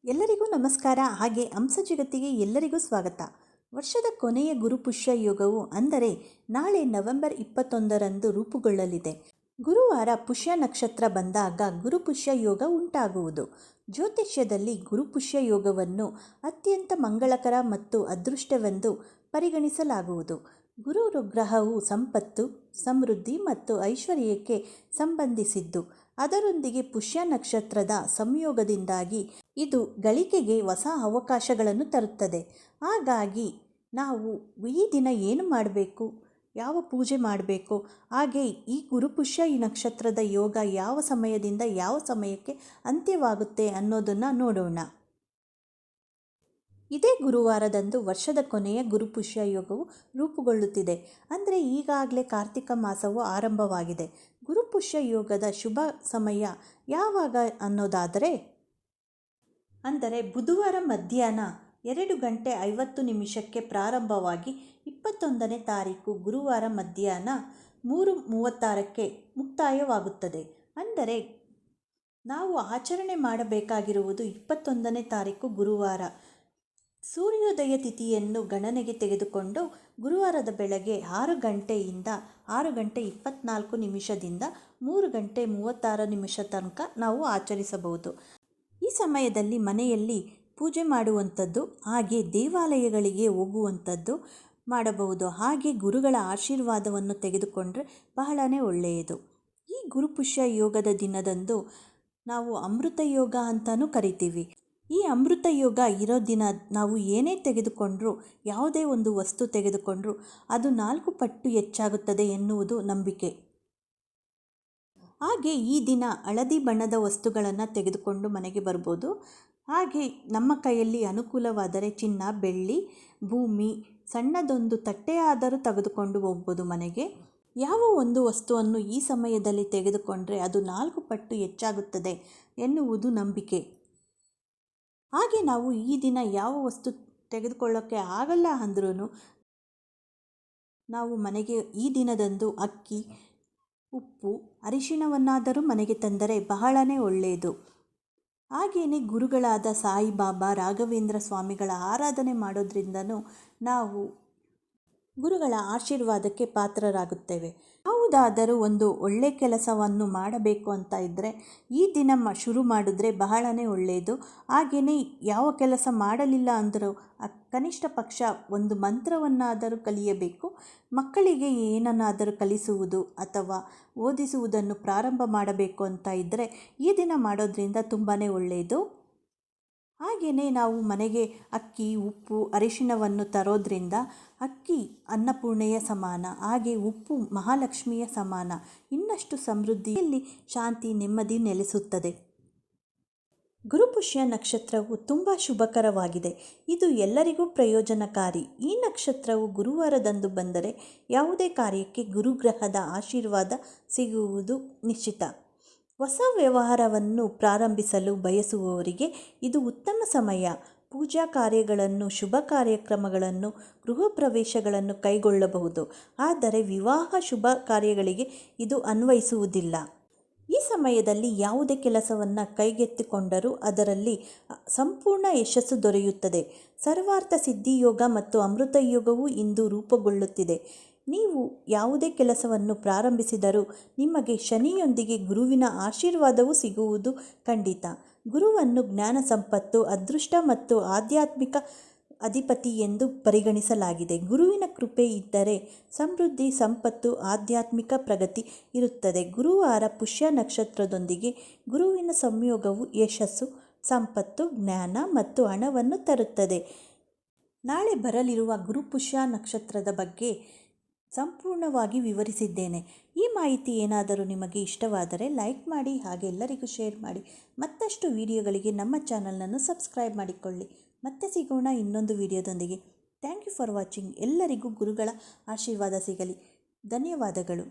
ಎಲ್ಲರಿಗೂ ನಮಸ್ಕಾರ. ಹಾಗೆ ಹಂಸ ಜಗತ್ತಿಗೆ ಎಲ್ಲರಿಗೂ ಸ್ವಾಗತ. ವರ್ಷದ ಕೊನೆಯ ಗುರುಪುಷ್ಯ ಯೋಗವು ಅಂದರೆ ನಾಳೆ ನವೆಂಬರ್ 21ರಂದು ರೂಪುಗೊಳ್ಳಲಿದೆ. ಗುರುವಾರ ಪುಷ್ಯ ನಕ್ಷತ್ರ ಬಂದಾಗ ಗುರುಪುಷ್ಯ ಯೋಗ ಉಂಟಾಗುವುದು. ಜ್ಯೋತಿಷ್ಯದಲ್ಲಿ ಗುರುಪುಷ್ಯ ಯೋಗವನ್ನು ಅತ್ಯಂತ ಮಂಗಳಕರ ಮತ್ತು ಅದೃಷ್ಟವೆಂದು ಪರಿಗಣಿಸಲಾಗುವುದು. ಗುರು ಗ್ರಹವು ಸಂಪತ್ತು, ಸಮೃದ್ಧಿ ಮತ್ತು ಐಶ್ವರ್ಯಕ್ಕೆ ಸಂಬಂಧಿಸಿದ್ದು. ಅದರೊಂದಿಗೆ ಪುಷ್ಯ ನಕ್ಷತ್ರದ ಸಂಯೋಗದಿಂದಾಗಿ ಇದು ಗಳಿಕೆಗೆ ಹೊಸ ಅವಕಾಶಗಳನ್ನು ತರುತ್ತದೆ. ಹಾಗಾಗಿ ನಾವು ಈ ದಿನ ಏನು ಮಾಡಬೇಕು, ಯಾವ ಪೂಜೆ ಮಾಡಬೇಕು, ಹಾಗೆ ಈ ಗುರುಪುಷ್ಯ ಈ ನಕ್ಷತ್ರದ ಯೋಗ ಯಾವ ಸಮಯದಿಂದ ಯಾವ ಸಮಯಕ್ಕೆ ಅಂತ್ಯವಾಗುತ್ತೆ ಅನ್ನೋದನ್ನು ನೋಡೋಣ. ಇದೇ ಗುರುವಾರದಂದು ವರ್ಷದ ಕೊನೆಯ ಗುರುಪುಷ್ಯ ಯೋಗವು ರೂಪುಗೊಳ್ಳುತ್ತಿದೆ. ಅಂದರೆ ಈಗಾಗಲೇ ಕಾರ್ತಿಕ ಮಾಸವು ಆರಂಭವಾಗಿದೆ. ಗುರುಪುಷ್ಯ ಯೋಗದ ಶುಭ ಸಮಯ ಯಾವಾಗ ಅನ್ನೋದಾದರೆ ಬುಧವಾರ ಮಧ್ಯಾಹ್ನ 2:50 ಪ್ರಾರಂಭವಾಗಿ 21ನೇ ತಾರೀಕು ಗುರುವಾರ ಮಧ್ಯಾಹ್ನ 3:36ಕ್ಕೆ ಮುಕ್ತಾಯವಾಗುತ್ತದೆ. ಅಂದರೆ ನಾವು ಆಚರಣೆ ಮಾಡಬೇಕಾಗಿರುವುದು 21ನೇ ತಾರೀಕು ಗುರುವಾರ ಸೂರ್ಯೋದಯ ತಿಥಿಯನ್ನು ಗಣನೆಗೆ ತೆಗೆದುಕೊಂಡು ಗುರುವಾರದ ಬೆಳಗ್ಗೆ 6 ಗಂಟೆಯಿಂದ 6:24 3:36 ತನಕ ನಾವು ಆಚರಿಸಬಹುದು. ಈ ಸಮಯದಲ್ಲಿ ಮನೆಯಲ್ಲಿ ಪೂಜೆ ಮಾಡುವಂಥದ್ದು, ಹಾಗೆ ದೇವಾಲಯಗಳಿಗೆ ಹೋಗುವಂಥದ್ದು ಮಾಡಬಹುದು. ಹಾಗೆ ಗುರುಗಳ ಆಶೀರ್ವಾದವನ್ನು ತೆಗೆದುಕೊಂಡ್ರೆ ಬಹಳನೇ ಒಳ್ಳೆಯದು. ಈ ಗುರುಪುಷ್ಯ ಯೋಗದ ದಿನದಂದು ನಾವು ಅಮೃತ ಯೋಗ ಅಂತಲೂ ಕರಿತೀವಿ. ಈ ಅಮೃತ ಯೋಗ ಇರೋ ದಿನ ನಾವು ಏನೇ ತೆಗೆದುಕೊಂಡ್ರೂ, ಯಾವುದೇ ಒಂದು ವಸ್ತು ತೆಗೆದುಕೊಂಡ್ರೂ ಅದು 4 ಪಟ್ಟು ಹೆಚ್ಚಾಗುತ್ತದೆ ಎನ್ನುವುದು ನಂಬಿಕೆ. ಹಾಗೆ ಈ ದಿನ ಹಳದಿ ಬಣ್ಣದ ವಸ್ತುಗಳನ್ನು ತೆಗೆದುಕೊಂಡು ಮನೆಗೆ ಬರ್ಬೋದು. ಹಾಗೆ ನಮ್ಮ ಕೈಯಲ್ಲಿ ಅನುಕೂಲವಾದರೆ ಚಿನ್ನ, ಬೆಳ್ಳಿ, ಭೂಮಿ, ಸಣ್ಣದೊಂದು ತಟ್ಟೆ ಆದರೂ ತೆಗೆದುಕೊಂಡು ಹೋಗ್ಬೋದು ಮನೆಗೆ. ಯಾವ ಒಂದು ವಸ್ತುವನ್ನು ಈ ಸಮಯದಲ್ಲಿ ತೆಗೆದುಕೊಂಡ್ರೆ ಅದು 4 ಪಟ್ಟು ಹೆಚ್ಚಾಗುತ್ತದೆ ಎನ್ನುವುದು ನಂಬಿಕೆ. ಹಾಗೆ ನಾವು ಈ ದಿನ ಯಾವ ವಸ್ತು ತೆಗೆದುಕೊಳ್ಳೋಕ್ಕೆ ಆಗಲ್ಲ ಅಂದ್ರೂ ನಾವು ಮನೆಗೆ ಈ ದಿನದಂದು ಅಕ್ಕಿ, ಉಪ್ಪು, ಅರಿಶಿಣವನ್ನಾದರೂ ಮನೆಗೆ ತಂದರೆ ಬಹಳನೇ ಒಳ್ಳೆಯದು. ಹಾಗೆಯೇ ಗುರುಗಳಾದ ಸಾಯಿಬಾಬಾ, ರಾಘವೇಂದ್ರ ಸ್ವಾಮಿಗಳ ಆರಾಧನೆ ಮಾಡೋದ್ರಿಂದನೂ ನಾವು ಗುರುಗಳ ಆಶೀರ್ವಾದಕ್ಕೆ ಪಾತ್ರರಾಗುತ್ತೇವೆ. ಯಾವುದಾದರೂ ಒಂದು ಒಳ್ಳೆ ಕೆಲಸವನ್ನು ಮಾಡಬೇಕು ಅಂತ ಇದ್ದರೆ ಈ ದಿನ ಶುರು ಮಾಡಿದ್ರೆ ಬಹಳನೇ ಒಳ್ಳೆಯದು. ಹಾಗೆಯೇ ಯಾವ ಕೆಲಸ ಮಾಡಲಿಲ್ಲ ಅಂದರೂ ಕನಿಷ್ಠ ಪಕ್ಷ ಒಂದು ಮಂತ್ರವನ್ನಾದರೂ ಕಲಿಯಬೇಕು. ಮಕ್ಕಳಿಗೆ ಏನನ್ನಾದರೂ ಕಲಿಸುವುದು ಅಥವಾ ಓದಿಸುವುದನ್ನು ಪ್ರಾರಂಭ ಮಾಡಬೇಕು ಅಂತ ಇದ್ದರೆ ಈ ದಿನ ಮಾಡೋದ್ರಿಂದ ತುಂಬಾ ಒಳ್ಳೆಯದು. ಹಾಗೆಯೇ ನಾವು ಮನೆಗೆ ಅಕ್ಕಿ, ಉಪ್ಪು, ಅರಿಶಿಣವನ್ನು ತರೋದ್ರಿಂದ ಅಕ್ಕಿ ಅನ್ನಪೂರ್ಣೆಯ ಸಮಾನ, ಹಾಗೆ ಉಪ್ಪು ಮಹಾಲಕ್ಷ್ಮಿಯ ಸಮಾನ. ಇನ್ನಷ್ಟು ಸಮೃದ್ಧಿಯಲ್ಲಿ ಶಾಂತಿ, ನೆಮ್ಮದಿ ನೆಲೆಸುತ್ತದೆ. ಗುರುಪುಷ್ಯ ನಕ್ಷತ್ರವು ತುಂಬ ಶುಭಕರವಾಗಿದೆ. ಇದು ಎಲ್ಲರಿಗೂ ಪ್ರಯೋಜನಕಾರಿ. ಈ ನಕ್ಷತ್ರವು ಗುರುವಾರದಂದು ಬಂದರೆ ಯಾವುದೇ ಕಾರ್ಯಕ್ಕೆ ಗುರುಗ್ರಹದ ಆಶೀರ್ವಾದ ಸಿಗುವುದು ನಿಶ್ಚಿತ. ಹೊಸ ವ್ಯವಹಾರವನ್ನು ಪ್ರಾರಂಭಿಸಲು ಬಯಸುವವರಿಗೆ ಇದು ಉತ್ತಮ ಸಮಯ. ಪೂಜಾ ಕಾರ್ಯಗಳನ್ನು, ಶುಭ ಕಾರ್ಯಕ್ರಮಗಳನ್ನು, ಗೃಹ ಪ್ರವೇಶಗಳನ್ನು ಕೈಗೊಳ್ಳಬಹುದು. ಆದರೆ ವಿವಾಹ ಶುಭ ಕಾರ್ಯಗಳಿಗೆ ಇದು ಅನ್ವಯಿಸುವುದಿಲ್ಲ. ಈ ಸಮಯದಲ್ಲಿ ಯಾವುದೇ ಕೆಲಸವನ್ನು ಕೈಗೆತ್ತಿಕೊಂಡರೂ ಅದರಲ್ಲಿ ಸಂಪೂರ್ಣ ಯಶಸ್ಸು ದೊರೆಯುತ್ತದೆ. ಸರ್ವಾರ್ಥ ಸಿದ್ಧಿಯೋಗ ಮತ್ತು ಅಮೃತ ಯೋಗವೂ ಇಂದು ರೂಪುಗೊಳ್ಳುತ್ತಿದೆ. ನೀವು ಯಾವುದೇ ಕೆಲಸವನ್ನು ಪ್ರಾರಂಭಿಸಿದರೂ ನಿಮಗೆ ಶನಿಯೊಂದಿಗೆ ಗುರುವಿನ ಆಶೀರ್ವಾದವೂ ಸಿಗುವುದು ಖಂಡಿತ. ಗುರುವನ್ನು ಜ್ಞಾನ, ಸಂಪತ್ತು, ಅದೃಷ್ಟ ಮತ್ತು ಆಧ್ಯಾತ್ಮಿಕ ಅಧಿಪತಿ ಎಂದು ಪರಿಗಣಿಸಲಾಗಿದೆ. ಗುರುವಿನ ಕೃಪೆ ಇದ್ದರೆ ಸಮೃದ್ಧಿ, ಸಂಪತ್ತು, ಆಧ್ಯಾತ್ಮಿಕ ಪ್ರಗತಿ ಇರುತ್ತದೆ. ಗುರುವಾರ ಪುಷ್ಯ ನಕ್ಷತ್ರದೊಂದಿಗೆ ಗುರುವಿನ ಸಂಯೋಗವು ಯಶಸ್ಸು, ಸಂಪತ್ತು, ಜ್ಞಾನ ಮತ್ತು ಹಣವನ್ನು ತರುತ್ತದೆ. ನಾಳೆ ಬರಲಿರುವ ಗುರುಪುಷ್ಯ ನಕ್ಷತ್ರದ ಬಗ್ಗೆ ಸಂಪೂರ್ಣವಾಗಿ ವಿವರಿಸಿದ್ದೇನೆ. ಈ ಮಾಹಿತಿ ಏನಾದರೂ ನಿಮಗೆ ಇಷ್ಟವಾದರೆ ಲೈಕ್ ಮಾಡಿ, ಹಾಗೆ ಎಲ್ಲರಿಗೂ ಶೇರ್ ಮಾಡಿ. ಮತ್ತಷ್ಟು ವಿಡಿಯೋಗಳಿಗೆ ನಮ್ಮ ಚಾನಲನ್ನು ಸಬ್ಸ್ಕ್ರೈಬ್ ಮಾಡಿಕೊಳ್ಳಿ. ಮತ್ತೆ ಸಿಗೋಣ ಇನ್ನೊಂದು ವಿಡಿಯೋದೊಂದಿಗೆ. Thank you for watching. ಎಲ್ಲರಿಗೂ ಗುರುಗಳ ಆಶೀರ್ವಾದ ಸಿಗಲಿ. ಧನ್ಯವಾದಗಳು.